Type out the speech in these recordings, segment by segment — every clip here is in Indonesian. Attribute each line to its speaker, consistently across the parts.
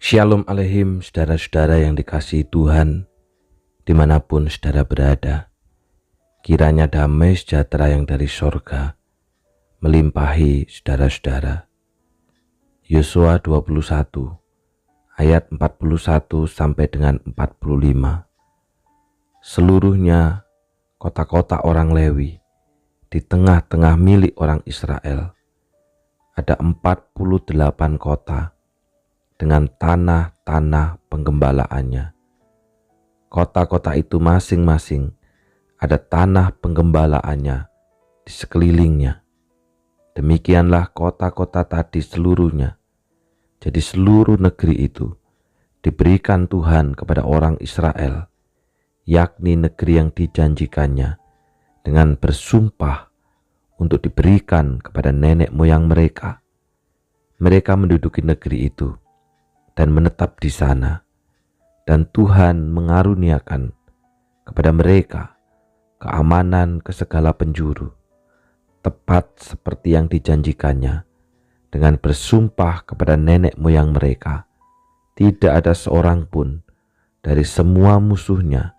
Speaker 1: Shalom Aleihim, saudara-saudara yang dikasihi Tuhan, dimanapun saudara berada. Kiranya damai sejahtera yang dari sorga melimpahi saudara-saudara. Yosua 21 ayat 41 sampai dengan 45. Seluruhnya kota-kota orang Lewi di tengah-tengah milik orang Israel. Ada 48 kota dengan tanah-tanah penggembalaannya. Kota-kota itu masing-masing ada tanah penggembalaannya di sekelilingnya. Demikianlah kota-kota tadi seluruhnya. Jadi seluruh negeri itu diberikan Tuhan kepada orang Israel, yakni negeri yang dijanjikannya, dengan bersumpah untuk diberikan kepada nenek moyang mereka. Mereka menduduki negeri itu dan menetap di sana, dan Tuhan mengaruniakan kepada mereka keamanan ke segala penjuru, tepat seperti yang dijanjikannya dengan bersumpah kepada nenek moyang mereka. Tidak ada seorang pun dari semua musuhnya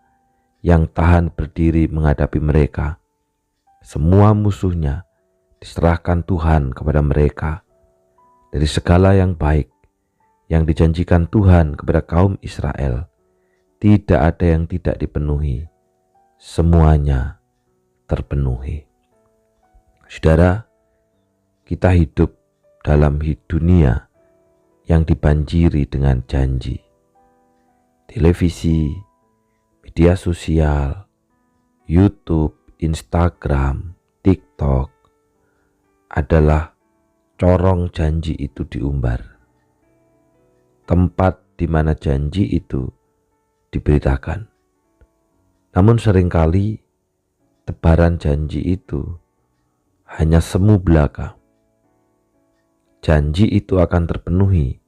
Speaker 1: yang tahan berdiri menghadapi mereka. Semua musuhnya diserahkan Tuhan kepada mereka. Dari segala yang baik yang dijanjikan Tuhan kepada kaum Israel, tidak ada yang tidak dipenuhi. Semuanya terpenuhi. Saudara, kita hidup dalam dunia yang dibanjiri dengan janji. Televisi, media sosial, YouTube, Instagram, TikTok adalah corong janji itu diumbar. Tempat di mana janji itu diberitakan. Namun seringkali tebaran janji itu hanya semu belaka. Janji itu akan terpenuhi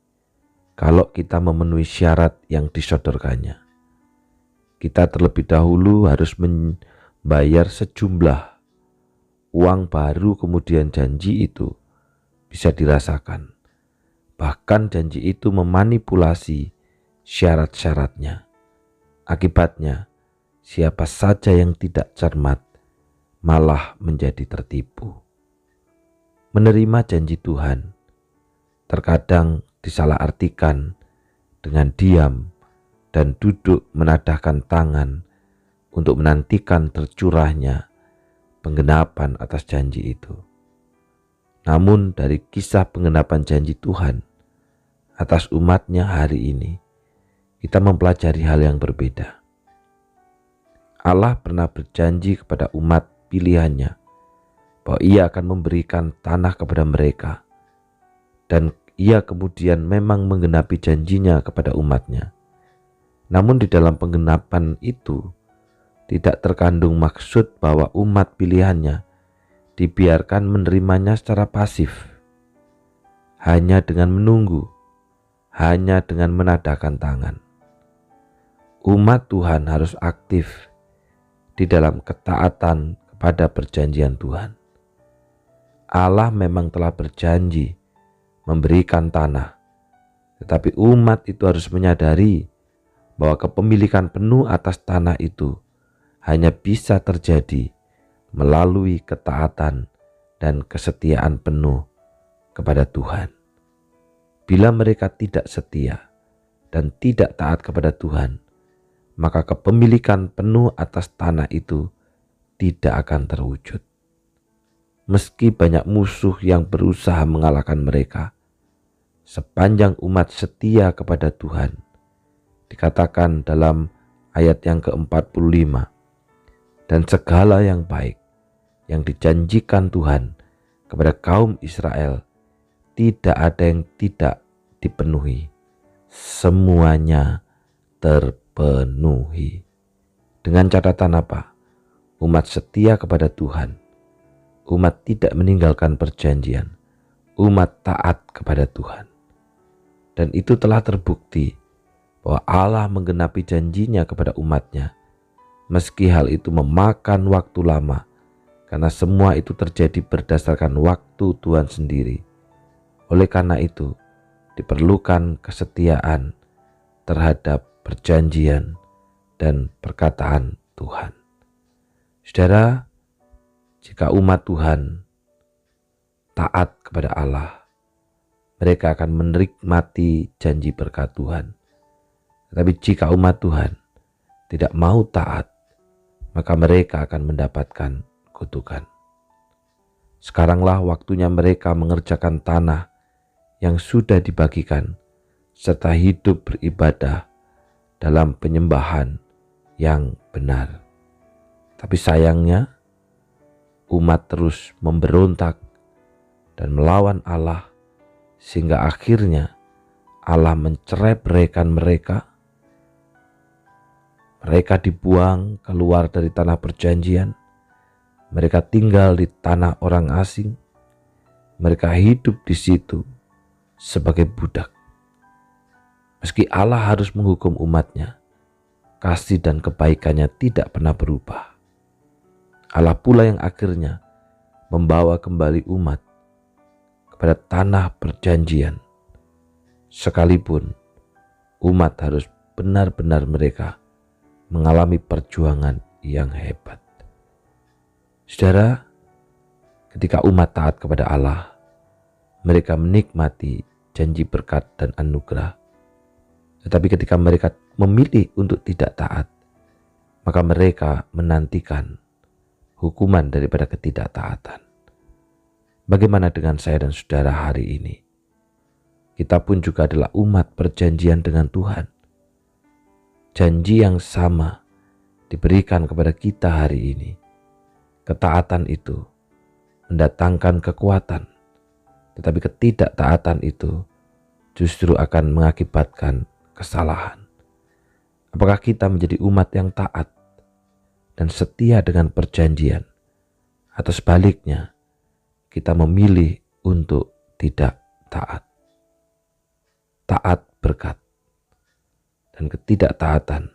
Speaker 1: kalau kita memenuhi syarat yang disodorkannya. Kita terlebih dahulu harus membayar sejumlah uang baru, kemudian janji itu bisa dirasakan. Bahkan janji itu memanipulasi syarat-syaratnya. Akibatnya, siapa saja yang tidak cermat malah menjadi tertipu. Menerima janji Tuhan terkadang disalahartikan dengan diam dan duduk menadahkan tangan untuk menantikan tercurahnya penggenapan atas janji itu. Namun dari kisah penggenapan janji Tuhan atas umatnya hari ini, kita mempelajari hal yang berbeda. Allah pernah berjanji kepada umat pilihannya bahwa ia akan memberikan tanah kepada mereka, dan ia kemudian memang menggenapi janjinya kepada umatnya. Namun di dalam penggenapan itu tidak terkandung maksud bahwa umat pilihannya dibiarkan menerimanya secara pasif, hanya dengan menunggu, hanya dengan menadahkan tangan. Umat Tuhan harus aktif di dalam ketaatan kepada perjanjian Tuhan. Allah memang telah berjanji memberikan tanah, tetapi umat itu harus menyadari bahwa kepemilikan penuh atas tanah itu hanya bisa terjadi melalui ketaatan dan kesetiaan penuh kepada Tuhan. Bila mereka tidak setia dan tidak taat kepada Tuhan, maka kepemilikan penuh atas tanah itu tidak akan terwujud. Meski banyak musuh yang berusaha mengalahkan mereka, sepanjang umat setia kepada Tuhan, dikatakan dalam ayat yang ke-45, dan segala yang baik yang dijanjikan Tuhan kepada kaum Israel, tidak ada yang tidak dipenuhi. Semuanya terpenuhi. Dengan catatan apa? Umat setia kepada Tuhan. Umat tidak meninggalkan perjanjian. Umat taat kepada Tuhan. Dan itu telah terbukti bahwa Allah menggenapi janjinya kepada umatnya. Meski hal itu memakan waktu lama, karena semua itu terjadi berdasarkan waktu Tuhan sendiri. Oleh karena itu, diperlukan kesetiaan terhadap perjanjian dan perkataan Tuhan. Saudara, jika umat Tuhan taat kepada Allah, mereka akan menikmati janji berkat Tuhan. Tetapi jika umat Tuhan tidak mau taat, maka mereka akan mendapatkan kutukan. Sekaranglah waktunya mereka mengerjakan tanah yang sudah dibagikan, serta hidup beribadah dalam penyembahan yang benar. Tapi sayangnya, umat terus memberontak dan melawan Allah, sehingga akhirnya Allah mencerai-beraikan mereka. Mereka dibuang keluar dari tanah perjanjian. Mereka tinggal di tanah orang asing. Mereka hidup di situ sebagai budak. Meski Allah harus menghukum umatnya, kasih dan kebaikannya tidak pernah berubah. Allah pula yang akhirnya membawa kembali umat kepada tanah perjanjian. Sekalipun umat harus benar-benar mereka mengalami perjuangan yang hebat. Saudara, ketika umat taat kepada Allah, mereka menikmati janji berkat dan anugerah. Tetapi ketika mereka memilih untuk tidak taat, maka mereka menantikan hukuman daripada ketidaktaatan. Bagaimana dengan saya dan saudara hari ini? Kita pun juga adalah umat perjanjian dengan Tuhan. Janji yang sama diberikan kepada kita hari ini. Ketaatan itu mendatangkan kekuatan, tetapi ketidaktaatan itu justru akan mengakibatkan kesalahan. Apakah kita menjadi umat yang taat dan setia dengan perjanjian, atau sebaliknya kita memilih untuk tidak taat? Taat berkat dan ketidaktaatan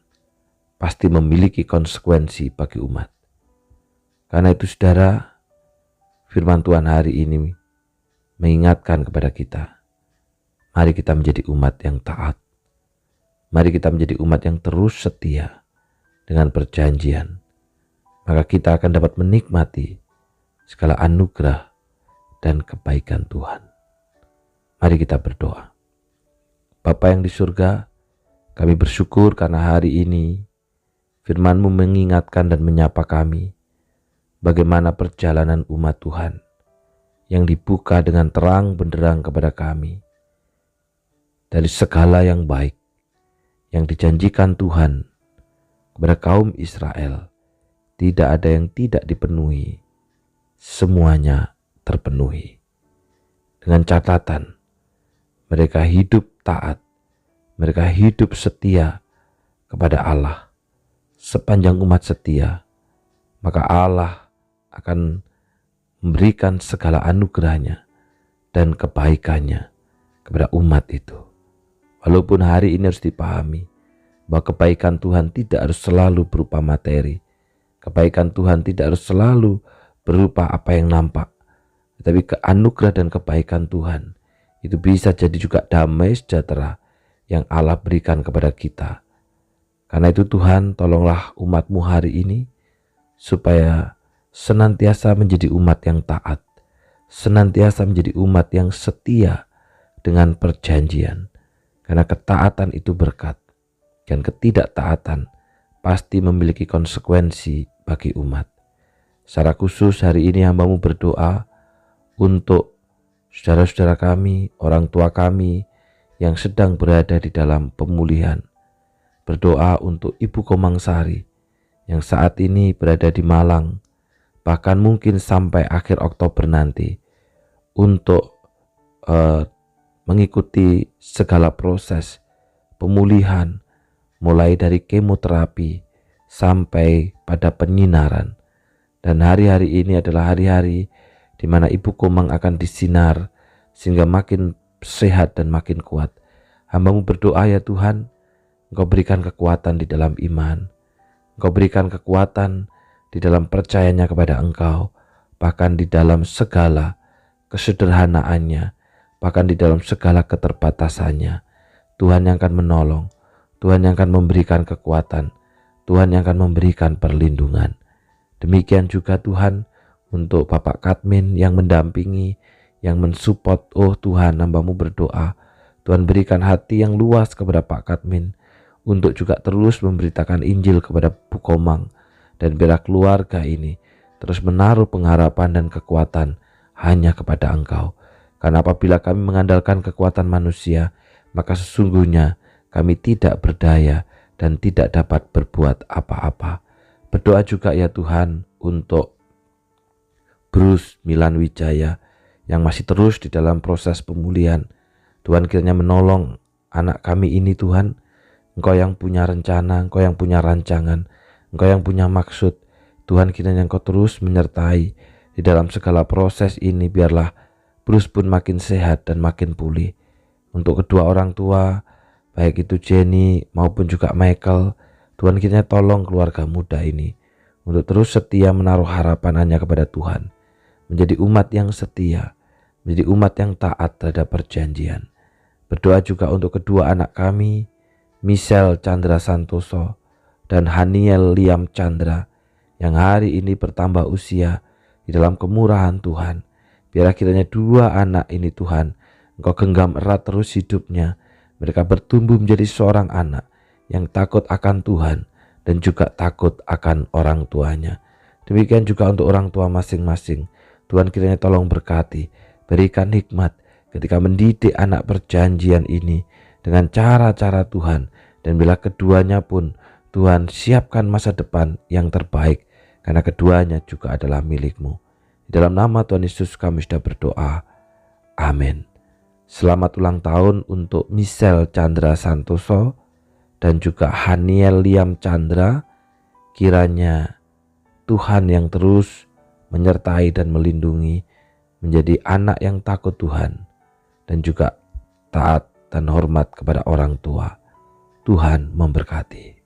Speaker 1: pasti memiliki konsekuensi bagi umat. Karena itu saudara, firman Tuhan hari ini mengingatkan kepada kita, mari kita menjadi umat yang taat. Mari kita menjadi umat yang terus setia dengan perjanjian. Maka kita akan dapat menikmati segala anugerah dan kebaikan Tuhan. Mari kita berdoa. Bapa yang di surga, kami bersyukur karena hari ini firman-Mu mengingatkan dan menyapa kami bagaimana perjalanan umat Tuhan yang dibuka dengan terang benderang kepada kami dari segala yang baik yang dijanjikan Tuhan kepada kaum Israel. Tidak ada yang tidak dipenuhi, semuanya terpenuhi. Dengan catatan, mereka hidup taat, mereka hidup setia kepada Allah. Sepanjang umat setia, maka Allah akan memberikan segala anugerahnya dan kebaikannya kepada umat itu. Walaupun hari ini harus dipahami bahwa kebaikan Tuhan tidak harus selalu berupa materi. Kebaikan Tuhan tidak harus selalu berupa apa yang nampak. Tetapi keanugerah dan kebaikan Tuhan itu bisa jadi juga damai sejahtera yang Allah berikan kepada kita. Karena itu Tuhan, tolonglah umat-Mu hari ini supaya senantiasa menjadi umat yang taat, senantiasa menjadi umat yang setia dengan perjanjian. Karena ketaatan itu berkat, dan ketidaktaatan pasti memiliki konsekuensi bagi umat. Secara khusus hari ini hamba-Mu berdoa untuk saudara-saudara kami, orang tua kami yang sedang berada di dalam pemulihan. Berdoa untuk Ibu Komang Sari yang saat ini berada di Malang, bahkan mungkin sampai akhir Oktober nanti, untuk mengikuti segala proses pemulihan, mulai dari kemoterapi sampai pada penyinaran. Dan hari-hari ini adalah hari-hari di mana Ibu Komang akan disinar sehingga makin sehat dan makin kuat. Hamba-Mu berdoa ya Tuhan, Engkau berikan kekuatan di dalam iman, Engkau berikan kekuatan di dalam percayanya kepada Engkau, bahkan di dalam segala kesederhanaannya, bahkan di dalam segala keterbatasannya. Tuhan yang akan menolong, Tuhan yang akan memberikan kekuatan, Tuhan yang akan memberikan perlindungan. Demikian juga Tuhan untuk Bapak Kadmin yang mendampingi, yang mensupport. Oh Tuhan, hamba-Mu berdoa, Tuhan berikan hati yang luas kepada Pak Kadmin untuk juga terus memberitakan Injil kepada Bu Komang, dan biarlah keluarga ini terus menaruh pengharapan dan kekuatan hanya kepada Engkau. Karena apabila kami mengandalkan kekuatan manusia, maka sesungguhnya kami tidak berdaya dan tidak dapat berbuat apa-apa. Berdoa juga ya Tuhan untuk Bruce Milan Wijaya yang masih terus di dalam proses pemulihan. Tuhan kiranya menolong anak kami ini Tuhan. Engkau yang punya rencana, Engkau yang punya rancangan, Engkau yang punya maksud. Tuhan kiranya Engkau terus menyertai di dalam segala proses ini. Biarlah Bruce pun makin sehat dan makin pulih. Untuk kedua orang tua, baik itu Jenny maupun juga Michael, Tuhan kiranya tolong keluarga muda ini untuk terus setia menaruh harapan hanya kepada Tuhan, menjadi umat yang setia, menjadi umat yang taat terhadap perjanjian. Berdoa juga untuk kedua anak kami, Michelle Chandra Santoso dan Haniel Liam Chandra, yang hari ini bertambah usia di dalam kemurahan Tuhan. Biarlah kiranya dua anak ini Tuhan, Engkau genggam erat terus hidupnya. Mereka bertumbuh menjadi seorang anak yang takut akan Tuhan dan juga takut akan orang tuanya. Demikian juga untuk orang tua masing-masing. Tuhan kiranya tolong berkati, berikan hikmat ketika mendidik anak perjanjian ini dengan cara-cara Tuhan. Dan bila keduanya pun Tuhan siapkan masa depan yang terbaik, karena keduanya juga adalah milik-Mu. Di dalam nama Tuhan Yesus kami sudah berdoa. Amin. Selamat ulang tahun untuk Michelle Chandra Santoso dan juga Haniel Liam Chandra. Kiranya Tuhan yang terus menyertai dan melindungi, menjadi anak yang takut Tuhan dan juga taat dan hormat kepada orang tua. Tuhan memberkati.